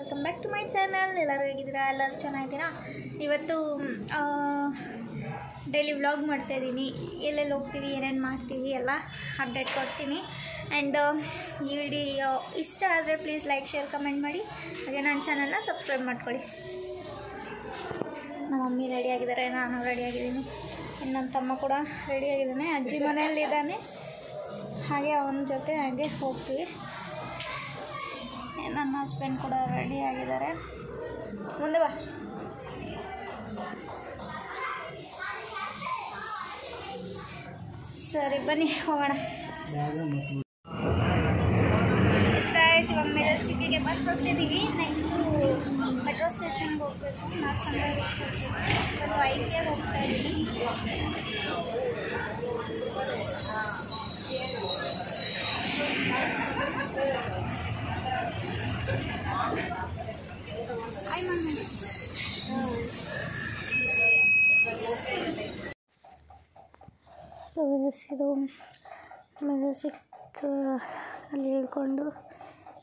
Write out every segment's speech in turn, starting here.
Welcome back to my channel. ಎಲ್ಲರೂ ಹೇಗಿದ್ದೀರಾ? ಎಲ್ಲರೂ ಚೆನ್ನಾಗಿದ್ದೀರಾ? ಇವತ್ತು ಡೈಲಿ ವ್ಲಾಗ್ ಮಾಡ್ತಾಯಿದ್ದೀನಿ. ಎಲ್ಲೆಲ್ಲಿ ಹೋಗ್ತೀವಿ, ಏನೇನು ಮಾಡ್ತೀವಿ ಎಲ್ಲ ಅಪ್ಡೇಟ್ ಕೊಡ್ತೀನಿ. ಆ್ಯಂಡ್ ಈ ವಿಡಿಯೋ ಇಷ್ಟ ಆದರೆ ಪ್ಲೀಸ್ ಲೈಕ್, ಶೇರ್, ಕಮೆಂಟ್ ಮಾಡಿ. ಹಾಗೆ ನನ್ನ ಚಾನಲ್ನ ಸಬ್ಸ್ಕ್ರೈಬ್ ಮಾಡ್ಕೊಳ್ಳಿ. ನಮ್ಮ ಮಮ್ಮಿ ರೆಡಿಯಾಗಿದ್ದಾರೆ, ನಾನು ರೆಡಿಯಾಗಿದ್ದೀನಿ, ಇನ್ನು ನನ್ನ ತಮ್ಮ ಕೂಡ ರೆಡಿಯಾಗಿದ್ದಾನೆ. ಅಜ್ಜಿ ಮನೆಯಲ್ಲಿದ್ದಾನೆ, ಹಾಗೆ ಅವನ ಜೊತೆ ಹಾಗೆ ಹೋಗ್ತೀವಿ. ನನ್ನ ಹಸ್ಬೆಂಡ್ ಕೂಡ ರೆಡಿ ಆಗಿದ್ದಾರೆ. ಮುಂದೆ ಬಾ. ಸರಿ ಬನ್ನಿ ಹೋಗೋಣ. ಇವಾಗ ಮೆಜೆಸ್ಟಿಕ್ಕಿಗೆ ಬಸ್ ಹೋಗ್ತಿದ್ದೀವಿ. ನೆಕ್ಸ್ಟು ಮೆಟ್ರೋ ಸ್ಟೇಷನ್ಗೆ ಹೋಗಬೇಕು. 4 ಸಂಡೆ ರೀಚ್ ಆಗ್ತೀವಿ. ಒಂದು 5ಗೆ ಹೋಗ್ತಾ ಇದ್ದೀನಿ. ಸೊ ಇದು ಮೆಜೆಸ್ಟಿಕ್ ಅಲ್ಲಿ ಇಳ್ಕೊಂಡು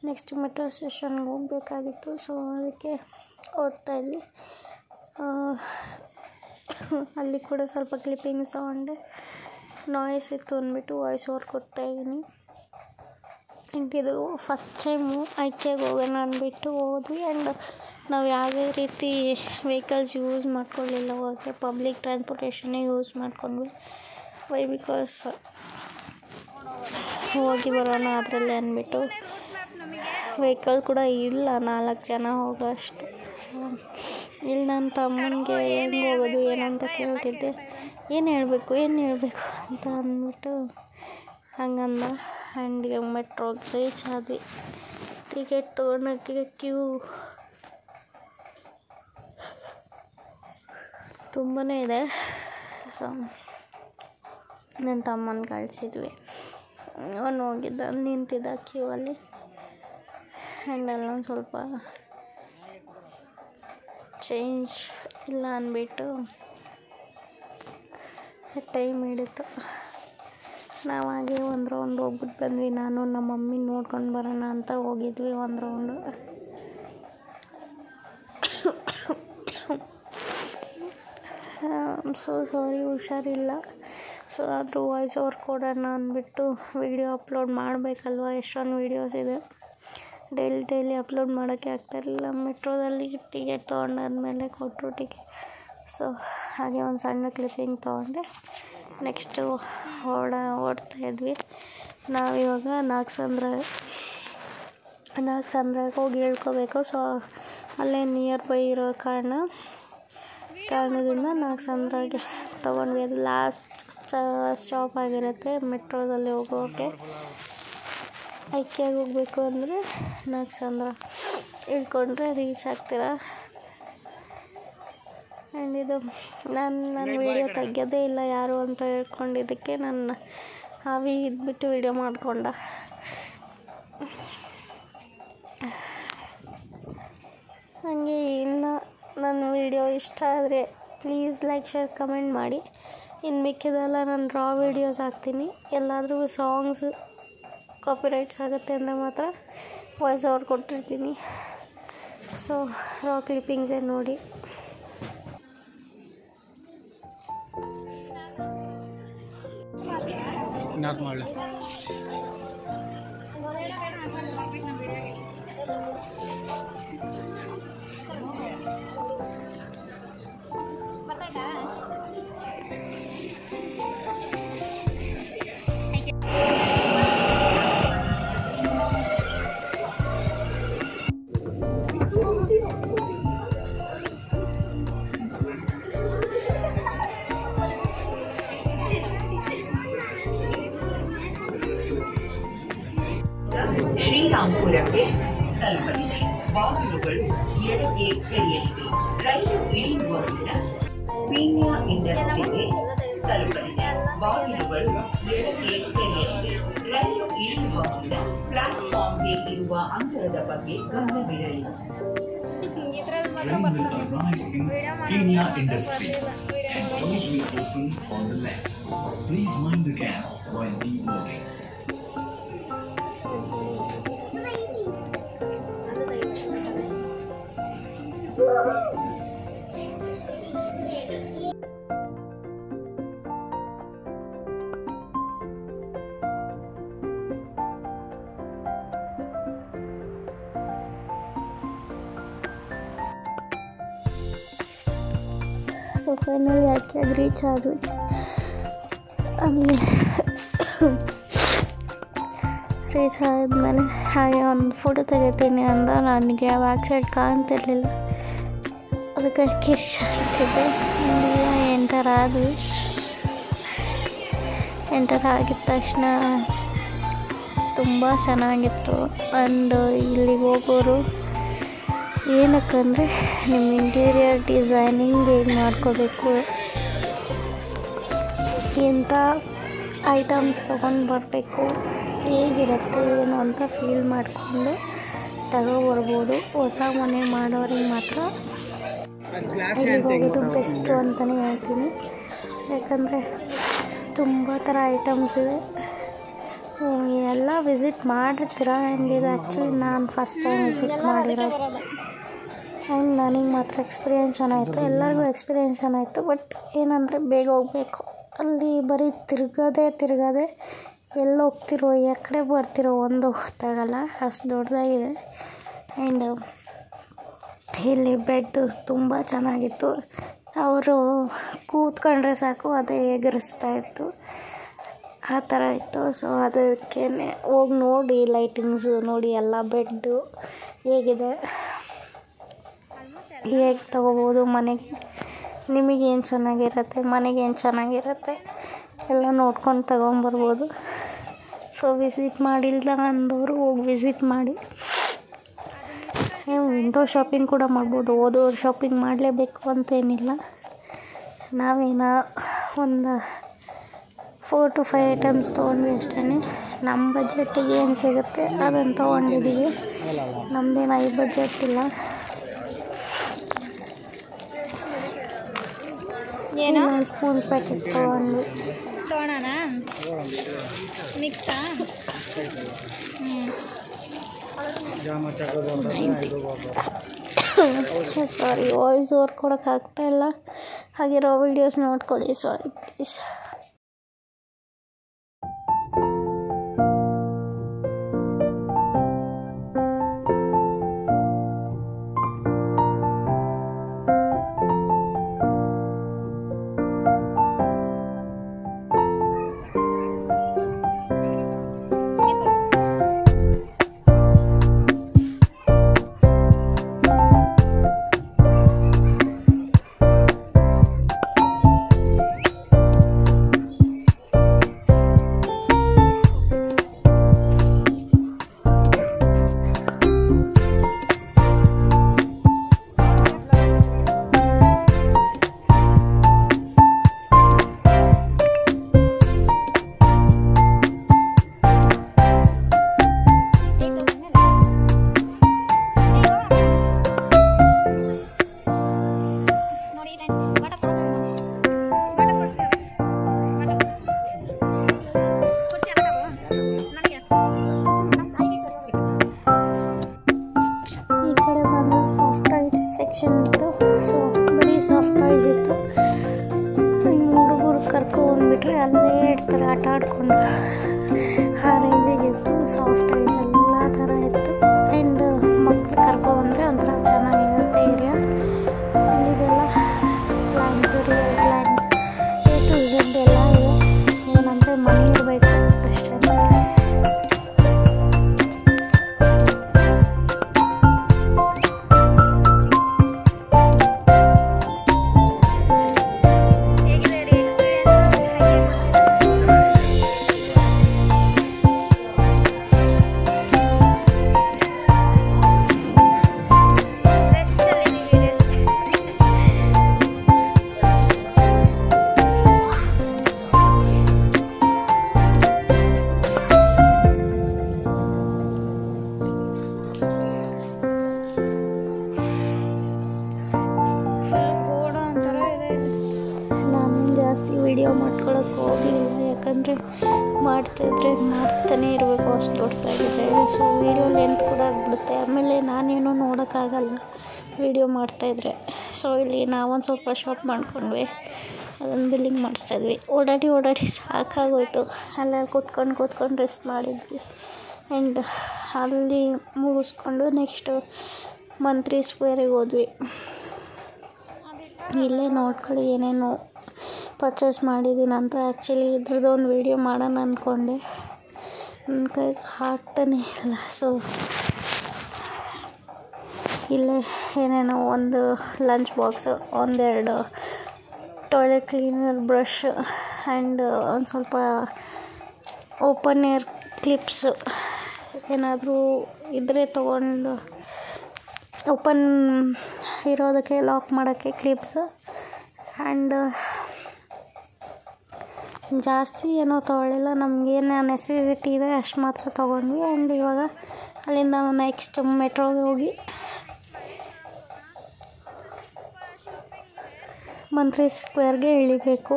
ನೆಕ್ಸ್ಟ್ ಮೆಟ್ರೋ ಸ್ಟೇಷನ್ಗೆ ಹೋಗಬೇಕಾಗಿತ್ತು. ಸೊ ಅದಕ್ಕೆ ಓಡ್ತಾ ಇದ್ವಿ. ಅಲ್ಲಿ ಕೂಡ ಸ್ವಲ್ಪ ಕ್ಲಿಪ್ಪಿಂಗ್ಸ್ ತೊಗೊಂಡೆ. ನಾಯ್ಸ್ ಇತ್ತು ಅಂದ್ಬಿಟ್ಟು ವಾಯ್ಸ್ ಓವರ್ ಕೊಡ್ತಾಯಿದ್ದೀನಿ. ಇದು ಫಸ್ಟ್ ಟೈಮು ಐಕೆಗೆ ಹೋಗೋಣ ಅಂದ್ಬಿಟ್ಟು ಹೋದ್ವಿ. ಆ್ಯಂಡ್ ನಾವು ಯಾವುದೇ ರೀತಿ ವೆಹಿಕಲ್ಸ್ ಯೂಸ್ ಮಾಡ್ಕೊಳ್ಳಿಲ್ಲ. ಹೋದರೆ ಪಬ್ಲಿಕ್ ಟ್ರಾನ್ಸ್ಪೋರ್ಟೇಷನ್ನೇ ಯೂಸ್ ಮಾಡ್ಕೊಂಡ್ವಿ. ವೈ ಬಿಕಾಸ್ ಹೋಗಿ ಬರೋಣ ಅದರಲ್ಲೇ ಅಂದ್ಬಿಟ್ಟು. ವೆಹಿಕಲ್ ಕೂಡ ಇಲ್ಲ, 4 ಜನ ಹೋಗೋ ಅಷ್ಟು. ಸೊ ಇಲ್ಲಿ ನನ್ನ ತಮ್ಮನಿಗೆ ಹೆಂಗೆ ಹೋಗೋದು ಏನಂತ ಕೇಳ್ತಿದ್ದೆ. ಏನು ಹೇಳಬೇಕು ಅಂತ ಅಂದ್ಬಿಟ್ಟು ಹಂಗಂದ. ಆ್ಯಂಡ್ ಮೆಟ್ರೋಗೆ ರೀಚ್ ಆದ್ವಿ. ಟಿಕೆಟ್ ತೊಗೊಳಕ್ಕೆ ಕ್ಯೂ ತುಂಬಾ ಇದೆ. ಸೊ ನನ್ನ ತಮ್ಮನ ಕಳಿಸಿದ್ವಿ. ಅವನು ಹೋಗಿದ್ದ, ನಿಂತಿದ್ದ ಕ್ಯೂ ಅಲ್ಲಿ. ಆ್ಯಂಡ್ ಅಲ್ಲೊಂದು ಸ್ವಲ್ಪ ಚೇಂಜ್ ಇಲ್ಲ ಅಂದ್ಬಿಟ್ಟು ಟೈಮ್ ಹಿಡಿತು. ನಾವು ಹಾಗೆ ಒಂದು ರೌಂಡ್ ಹೋಗ್ಬಿಟ್ಟು ಬಂದ್ವಿ. ನಾನು ನಮ್ಮ ಮಮ್ಮಿ ನೋಡ್ಕೊಂಡು ಬರೋಣ ಅಂತ ಹೋಗಿದ್ವಿ ಒಂದು ರೌಂಡು. ಸೊ ಸಾರಿ, ಹುಷಾರಿಲ್ಲ. ಸೊ ಆದರೂ ವಾಯ್ಸ್ ಓವರ್ ಕೊಡೋಣ ಅಂದ್ಬಿಟ್ಟು ವೀಡಿಯೋ ಅಪ್ಲೋಡ್ ಮಾಡಬೇಕಲ್ವ. ಎಷ್ಟೊಂದು ವೀಡಿಯೋಸ್ ಇದೆ, ಡೈಲಿ ಅಪ್ಲೋಡ್ ಮಾಡೋಕ್ಕೆ ಆಗ್ತಾಯಿರಲಿಲ್ಲ. ಮೆಟ್ರೋದಲ್ಲಿ ಟಿಕೆಟ್ ತೊಗೊಂಡಾದ್ಮೇಲೆ ಕೊಟ್ಟರು ಟಿಕೆಟ್. ಸೊ ಹಾಗೆ ಒಂದು ಸಣ್ಣ ಕ್ಲಿಪ್ಪಿಂಗ್ ತೊಗೊಂಡೆ. ನೆಕ್ಸ್ಟು ಓಡ್ತಾಯಿದ್ವಿ. ನಾವಿವಾಗ ನಾಗಸಂದ್ರಕ್ಕೆ ಹೋಗಿ ಇಳ್ಕೋಬೇಕು. ಸೊ ಅಲ್ಲೇ ನಿಯರ್ ಬೈ ಇರೋ ಕಾರಣದಿಂದ ನಾಗಸಂದ್ರಗೆ ತೊಗೊಂಡ್ವಿ. ಅದು ಲಾಸ್ಟ್ ಸ್ಟಾಪ್ ಆಗಿರುತ್ತೆ ಮೆಟ್ರೋದಲ್ಲಿ ಹೋಗೋಕ್ಕೆ. ಐಕ್ಯಾಗಿ ಹೋಗಬೇಕು ಅಂದರೆ ನಾಗಸಂದ್ರ ಇಳ್ಕೊಂಡ್ರೆ ರೀಚ್ ಆಗ್ತೀರಾ. ಆ್ಯಂಡ್ ಇದು ನನ್ನ ವೀಡಿಯೋ ತೆಗೆಯೋದೇ ಇಲ್ಲ ಯಾರು ಅಂತ ಹೇಳ್ಕೊಂಡಿದ್ದಕ್ಕೆ ನನ್ನ ಹಾವಿ ಇದ್ಬಿಟ್ಟು ವೀಡಿಯೋ ಮಾಡಿಕೊಂಡ. ಹಾಗೆ ಇನ್ನು ನನ್ನ ವೀಡಿಯೋ ಇಷ್ಟ ಆದರೆ ಪ್ಲೀಸ್ ಲೈಕ್, ಶೇರ್, ಕಮೆಂಟ್ ಮಾಡಿ. ಇನ್ನು ಮಿಕ್ಕಿದೆಲ್ಲ ನಾನು ರಾ ವೀಡಿಯೋಸ್ ಹಾಕ್ತೀನಿ. ಎಲ್ಲಾದರೂ ಸಾಂಗ್ಸ್ ಕಾಪಿರೈಟ್ಸ್ ಆಗುತ್ತೆ ಅಂದರೆ ಮಾತ್ರ ವಾಯ್ಸ್ ಓವರ್ ಕೊಟ್ಟಿರ್ತೀನಿ. ಸೊ ರಾ ಕ್ಲಿಪ್ಪಿಂಗ್ಸೇ ನೋಡಿ. ಶ್ರೀರಾಂಪುರಕ್ಕೆ ತಲುಪಲಿದೆ. ಬಾಗಿಲುಗಳು ಎಡಕ್ಕೆ ತೆರೆಯಲಿವೆ. ರೈಲು ಇಳಿಯುವ ಮುನ್ನ ಪೀಣ್ಯ ಇಂಡಸ್ಟ್ರಿಗೆ ತಲುಪಲಿದೆ. ಬಾಗಿಲುಗಳು ಎಡಕ್ಕೆ ತೆರೆಯಲಿವೆ. ರೈಲು ಇಳಿಯುವ ಮುನ್ನ ಪ್ಲಾಟ್ಫಾರ್ಮ್ಗೆ ಇರುವ ಅಂತರದ ಬಗ್ಗೆ ಗಮನವಿರಲಿ. Train will arrive in Penya Industry and doors will open on the left. Please mind the gap while deboarding. So finally ಯಾಕೆ ರೀಚ್ ಆದ್ವಿ. ಅಲ್ಲಿ ರೀಚ್ ಆದಮೇಲೆ ಹಾಗೆ ಒಂದು ಫೋಟೋ ತೆಗಿತೀನಿ ಅಂದ. ನನಗೆ ಬ್ಯಾಕ್ ಸೈಡ್ ಕಾಣ್ತಿರ್ಲಿಲ್ಲ, ಅದಕ್ಕೆ ಕಿಶ್ ಆಗ್ತಿದ್ದೆ. ಎಂಟರ್ ಆದ್ವಿ. ಎಂಟರ್ ಆಗಿದ ತಕ್ಷಣ ತುಂಬ ಚೆನ್ನಾಗಿತ್ತು. ಆ್ಯಂಡ್ ಇಲ್ಲಿಗೆ ಹೋಗೋರು ಏನಕ್ಕಂದರೆ ನಿಮ್ಮ ಇಂಟೀರಿಯರ್ ಡಿಸೈನಿಂಗ್ ಹೇಗೆ ಮಾಡ್ಕೋಬೇಕು, ಎಂಥ ಐಟಮ್ಸ್ ತೊಗೊಂಡು ಬರಬೇಕು, ಹೇಗಿರುತ್ತೆ ಏನು ಅಂತ ಫೀಲ್ ಮಾಡಿಕೊಂಡು ತಗೊಬರ್ಬೋದು. ಹೊಸ ಮನೆ ಮಾಡೋರಿಗೆ ಮಾತ್ರ ಇಲ್ಲಿಗೆ ಹೋಗೋದು ಬೆಸ್ಟು ಅಂತಲೇ ಹೇಳ್ತೀನಿ. ಯಾಕಂದರೆ ತುಂಬ ಥರ ಐಟಮ್ಸ್ ಇದೆ. ಎಲ್ಲ ವಿಸಿಟ್ ಮಾಡಿರ್ತೀರ. ಆ್ಯಂಡ್ ಇದು ಆ್ಯಕ್ಚುಲಿ ನಾನು ಫಸ್ಟ್ ಟೈಮ್ ವಿಸಿಟ್ ಮಾಡಿರೋದು. ಆ್ಯಂಡ್ ನನಗೆ ಮಾತ್ರ ಎಕ್ಸ್ಪೀರಿಯೆನ್ಸ್ ಚೆನ್ನಾಗಿತ್ತು, ಎಲ್ಲರಿಗೂ ಎಕ್ಸ್ಪೀರಿಯೆನ್ಸ್ ಚೆನ್ನಾಗಿತ್ತು. ಬಟ್ ಏನಂದರೆ ಬೇಗ ಹೋಗಬೇಕು. ಅಲ್ಲಿ ಬರೀ ತಿರ್ಗೋದೇ ಎಲ್ಲಿ ಹೋಗ್ತಿರೋ ಎಕಡೆ ಬರ್ತಿರೋ ಒಂದು ಗೊತ್ತಾಗಲ್ಲ, ಅಷ್ಟು ದೊಡ್ಡದಾಗಿದೆ. ಆ್ಯಂಡ್ ಇಲ್ಲಿ ಬೆಡ್ಡು ತುಂಬ ಚೆನ್ನಾಗಿತ್ತು. ಅವರು ಕೂತ್ಕೊಂಡ್ರೆ ಸಾಕು ಅದೇ ಎಗರಿಸ್ತಾ ಇತ್ತು, ಆ ಥರ ಇತ್ತು. ಸೊ ಅದಕ್ಕೆ ಹೋಗಿ ನೋಡಿ, ಲೈಟಿಂಗ್ಸು ನೋಡಿ, ಎಲ್ಲ ಬೆಡ್ಡು ಹೇಗಿದೆ, ಹೇಗೆ ತೊಗೋಬೋದು ಮನೆಗೆ, ನಿಮಗೇನು ಚೆನ್ನಾಗಿರುತ್ತೆ, ಮನೆಗೇನು ಚೆನ್ನಾಗಿರುತ್ತೆ ಎಲ್ಲ ನೋಡ್ಕೊಂಡು ತಗೊಂಬರ್ಬೋದು. ಸೊ ವಿಸಿಟ್ ಮಾಡಿಲ್ಲ ಅಂದವರು ಹೋಗಿ ವಿಸಿಟ್ ಮಾಡಿ. ವಿಂಡೋ ಶಾಪಿಂಗ್ ಕೂಡ ಮಾಡ್ಬೋದು, ಹೋದವ್ರು ಶಾಪಿಂಗ್ ಮಾಡಲೇಬೇಕು ಅಂತೇನಿಲ್ಲ. ನಾವೇನ ಒಂದು 4 to 5 ಐಟಮ್ಸ್ ತೊಗೊಂಡ್ವಿ ಅಷ್ಟೇ. ನಮ್ಮ ಬಜೆಟ್ಟಿಗೆ ಏನು ಸಿಗುತ್ತೆ ಅದನ್ನು ತೊಗೊಂಡಿದ್ದೀವಿ. ನಮ್ಮದೇನು ಹೈ ಬಜೆಟ್ ಇಲ್ಲ. ಏನೋ ಸ್ಪೂನ್ ಪ್ಯಾಕೆಟ್ ತೊಗೊಂಡ್ವಿ. ತೊಗೊಳೋಣ ಮಿಕ್ಸಾ? ಸಾರಿ, ವಾಯ್ಸ್ ಓವರ್ ಕೊಡೋಕ್ಕಾಗ್ತಾಯಿಲ್ಲ. ಹಾಗಿರೋ ವೀಡಿಯೋಸ್ ನೋಡ್ಕೊಳ್ಳಿ. Sorry please. ಸೆಕ್ಷನ್ ಇತ್ತು. ಸೊ ಬರೀ ಸಾಫ್ಟ್ ಟಾಯ್ಸ್ ಇತ್ತು. ಹುಡುಗರು ಕರ್ಕೊಂಡ್ಬಿಟ್ರೆ ಅಲ್ಲೇ ಇರ್ತಾರೆ ಆಟ ಆಡ್ಕೊಂಡು, ಆ ರೇಂಜಿಗೆ ಇತ್ತು. ಸಾಫ್ಟ್ ಟಾಯ್ಸ್ ಎಲ್ಲ ಥರ ಇತ್ತು. ಆ್ಯಂಡ್ ಮಕ್ಳು ಕರ್ಕೊಂಡ್ರೆ ಒಂಥರ ಚೆನ್ನಾಗಿರುತ್ತೆ ಏರಿಯಾ. ಇದೆಲ್ಲ plans, real plans, A to Z ಎಲ್ಲ ಇದೆ. ಏನಂದರೆ ಮನೆ ಇರಬೇಕು ಅಷ್ಟೇ. ಜಾಸ್ತಿ ವೀಡಿಯೋ ಮಾಡ್ಕೊಳಕ್ಕೆ ಹೋಗಿಲ್ಲ, ಯಾಕಂದರೆ ಮಾಡ್ತಾನೆ ಇರಬೇಕು, ಅಷ್ಟು ದೊಡ್ಡದಾಗಿದೆ. ಸೊ ವೀಡಿಯೋ ಲೆಂತ್ ಕೂಡ ಆಗಿಬಿಡುತ್ತೆ. ಆಮೇಲೆ ನಾನೇನು ನೋಡೋಕ್ಕಾಗಲ್ಲ, ವೀಡಿಯೋ ಮಾಡ್ತಾಯಿದ್ರೆ. ಸೊ ಇಲ್ಲಿ ನಾವೊಂದು ಸ್ವಲ್ಪ ಶಾಪ್ ಮಾಡ್ಕೊಂಡ್ವಿ, ಅದನ್ನು ಬಿಲ್ಲಿಂಗ್ ಮಾಡಿಸ್ತಾಯಿದ್ವಿ. ಓಡಾಡಿ ಸಾಕಾಗೋಯ್ತು. ಅಲ್ಲೇ ಕೂತ್ಕೊಂಡು ರೆಸ್ಟ್ ಮಾಡಿದ್ವಿ. ಆ್ಯಂಡ್ ಅಲ್ಲಿ ಮುಗಿಸ್ಕೊಂಡು ನೆಕ್ಸ್ಟು ಮಂತ್ರಿ ಸ್ಕ್ವೇರಿಗೆ ಹೋದ್ವಿ. ಇಲ್ಲೇ ನೋಡ್ಕೊಳ್ಳಿ ಏನೇನು ಪರ್ಚೇಸ್ ಮಾಡಿದ್ದೀನಿ ಅಂತ. ಆ್ಯಕ್ಚುಲಿ ಇದ್ರದ್ದು ಒಂದು ವೀಡಿಯೋ ಮಾಡೋಣ ಅಂದ್ಕೊಂಡೆ, ನನ್ನ ಕೈಗೆ ಆಗ್ತಾನೇ ಇಲ್ಲ. ಸೊ ಇಲ್ಲೇ ಏನೇನೋ ಒಂದು ಲಂಚ್ ಬಾಕ್ಸು, ಒಂದೆರಡು ಟಾಯ್ಲೆಟ್ ಕ್ಲೀನರ್ ಬ್ರಷ್ ಆ್ಯಂಡ್ ಒಂದು ಸ್ವಲ್ಪ ಓಪನ್ ಏರ್ ಕ್ಲಿಪ್ಸು ಏನಾದರೂ ಇದ್ದರೆ ತೊಗೊಂಡು, ಓಪನ್ ಇರೋದಕ್ಕೆ ಲಾಕ್ ಮಾಡೋಕ್ಕೆ ಕ್ಲಿಪ್ಸು. ಆ್ಯಂಡ್ ಜಾಸ್ತಿ ಏನೋ ತೊಗೊಳ್ಳಿಲ್ಲ, ನಮಗೇನು ನೆಸೆಸಿಟಿ ಇದೆ ಅಷ್ಟು ಮಾತ್ರ ತೊಗೊಂಡ್ವಿ. ಆ್ಯಂಡ್ ಇವಾಗ ಅಲ್ಲಿಂದ ನೆಕ್ಸ್ಟ್ ಮೆಟ್ರೋಗೆ ಹೋಗಿ ಮಂತ್ರಿ ಸ್ಕ್ವೇರ್ಗೆ ಇಳಿಬೇಕು.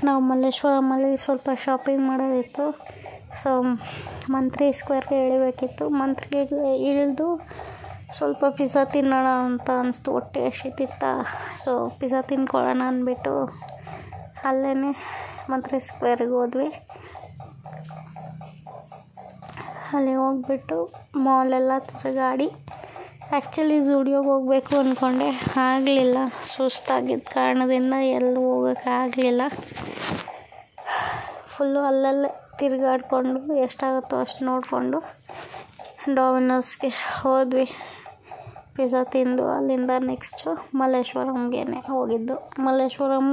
ನಾವು ಮಲ್ಲೇಶ್ವರಮಲ್ಲಿ ಸ್ವಲ್ಪ ಶಾಪಿಂಗ್ ಮಾಡೋದಿತ್ತು. ಸೊ ಮಂತ್ರಿ ಸ್ಕ್ವೇರ್ಗೆ ಇಳಿಬೇಕಿತ್ತು. ಮಂತ್ರಿಗೆ ಇಳಿದು ಸ್ವಲ್ಪ ಪಿಜ್ಜಾ ತಿನ್ನೋಣ ಅಂತ ಅನಿಸ್ತು, ಹೊಟ್ಟೆ ಹಸಿತಿತ್ತ. ಸೊ ಪಿಜ್ಜಾ ತಿನ್ಕೊಳ್ಳೋಣ ಅಂದ್ಬಿಟ್ಟು ಅಲ್ಲೇ ಮಂತ್ರಿ ಸ್ಕ್ವೇರಿಗೆ ಹೋದ್ವಿ. ಅಲ್ಲಿ ಹೋಗ್ಬಿಟ್ಟು ಮಾಲೆಲ್ಲ ತಿರುಗಾಡಿ, ಆ್ಯಕ್ಚುಲಿ ಝೂಡಿಯೋಗೆ ಹೋಗಬೇಕು ಅಂದ್ಕೊಂಡೆ, ಆಗಲಿಲ್ಲ. ಸುಸ್ತಾಗಿದ್ದ ಕಾರಣದಿಂದ ಎಲ್ಲೂ ಹೋಗೋಕ್ಕಾಗಲಿಲ್ಲ. ಫುಲ್ಲು ಅಲ್ಲಲ್ಲೇ ತಿರುಗಾಡ್ಕೊಂಡು ಎಷ್ಟಾಗುತ್ತೋ ಅಷ್ಟು ನೋಡಿಕೊಂಡು ಡಾಮಿನೋಸ್ಗೆ ಹೋದ್ವಿ. ಪಿಜ್ಜಾ ತಿಂದು ಅಲ್ಲಿಂದ ನೆಕ್ಸ್ಟು ಮಲ್ಲೇಶ್ವರಂಗೆ ಹೋಗಿದ್ದು. ಮಲ್ಲೇಶ್ವರಂ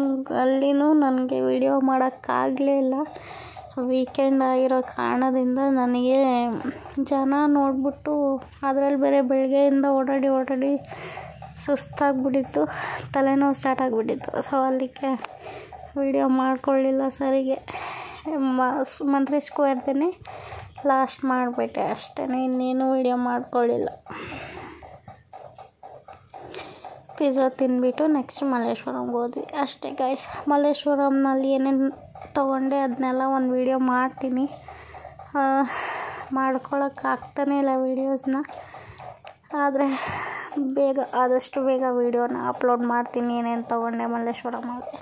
ಅಲ್ಲಿನೂ ನನಗೆ ವಿಡಿಯೋ ಮಾಡೋಕ್ಕಾಗಲಿಲ್ಲ. ವೀಕೆಂಡ್ ಆಗಿರೋ ಕಾರಣದಿಂದ ನನಗೆ ಜನ ನೋಡಿಬಿಟ್ಟು, ಅದರಲ್ಲಿ ಬೇರೆ ಬೆಳಗ್ಗೆಯಿಂದ ಓಡಾಡಿ ಸುಸ್ತಾಗಿಬಿಟ್ಟಿತ್ತು, ತಲೆನೋವು ಸ್ಟಾರ್ಟ್ ಆಗಿಬಿಟ್ಟಿತ್ತು. ಸೊ ಅಲ್ಲಿಗೆ ವಿಡಿಯೋ ಮಾಡ್ಕೊಳ್ಳಿಲ್ಲ ಸರಿಗೆ. ಮಂತ್ರಿ ಸ್ಕ್ವೇರ್ದೇ ಲಾಸ್ಟ್ ಮಾಡಿಬಿಟ್ಟೆ ಅಷ್ಟೇ, ಇನ್ನೇನು ವಿಡಿಯೋ ಮಾಡ್ಕೊಳ್ಳಿಲ್ಲ. ಪಿಜ್ಜಾ ತಿಂದ್ಬಿಟ್ಟು ನೆಕ್ಸ್ಟ್ ಮಲ್ಲೇಶ್ವರಂಗೆ ಹೋದ್ವಿ ಅಷ್ಟೇ ಗೈಸ್. ಮಲ್ಲೇಶ್ವರಂನಲ್ಲಿ ಏನೇನು ತೊಗೊಂಡೆ ಅದನ್ನೆಲ್ಲ ಒಂದು ವೀಡಿಯೋ ಮಾಡ್ತೀನಿ. ಮಾಡ್ಕೊಳಕ್ಕಾಗ್ತಾನೇ ಇಲ್ಲ ವೀಡಿಯೋಸ್ನ, ಆದರೆ ಆದಷ್ಟು ಬೇಗ ವೀಡಿಯೋನ ಅಪ್ಲೋಡ್ ಮಾಡ್ತೀನಿ ಏನೇನು ತೊಗೊಂಡೆ ಮಲ್ಲೇಶ್ವರಮಲ್ಲಿ.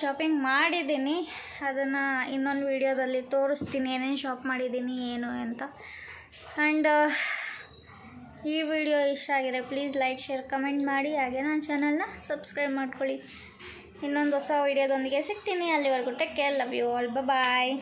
ಶಾಪಿಂಗ್ ಮಾಡಿದ್ದೀನಿ, ಅದನ್ನು ಇನ್ನೊಂದು ವೀಡಿಯೋದಲ್ಲಿ ತೋರಿಸ್ತೀನಿ ಏನೇನು ಶಾಪ್ ಮಾಡಿದ್ದೀನಿ ಏನು ಅಂತ. ಆ್ಯಂಡ್ ಈ ವಿಡಿಯೋ ಇಷ್ಟ ಆಗಿದೆ ಪ್ಲೀಸ್ ಲೈಕ್ ಶೇರ್ ಕಮೆಂಟ್ ಮಾಡಿ, ಹಾಗೆ ನನ್ನ ಚಾನಲ್ನ ಸಬ್ಸ್ಕ್ರೈಬ್ ಮಾಡ್ಕೊಳ್ಳಿ. ಇನ್ನೊಂದು ಹೊಸ ವೀಡಿಯೋದೊಂದಿಗೆ ಸಿಗ್ತೀನಿ. ಅಲ್ಲಿವರೆಗೂ take care, love you all, bye.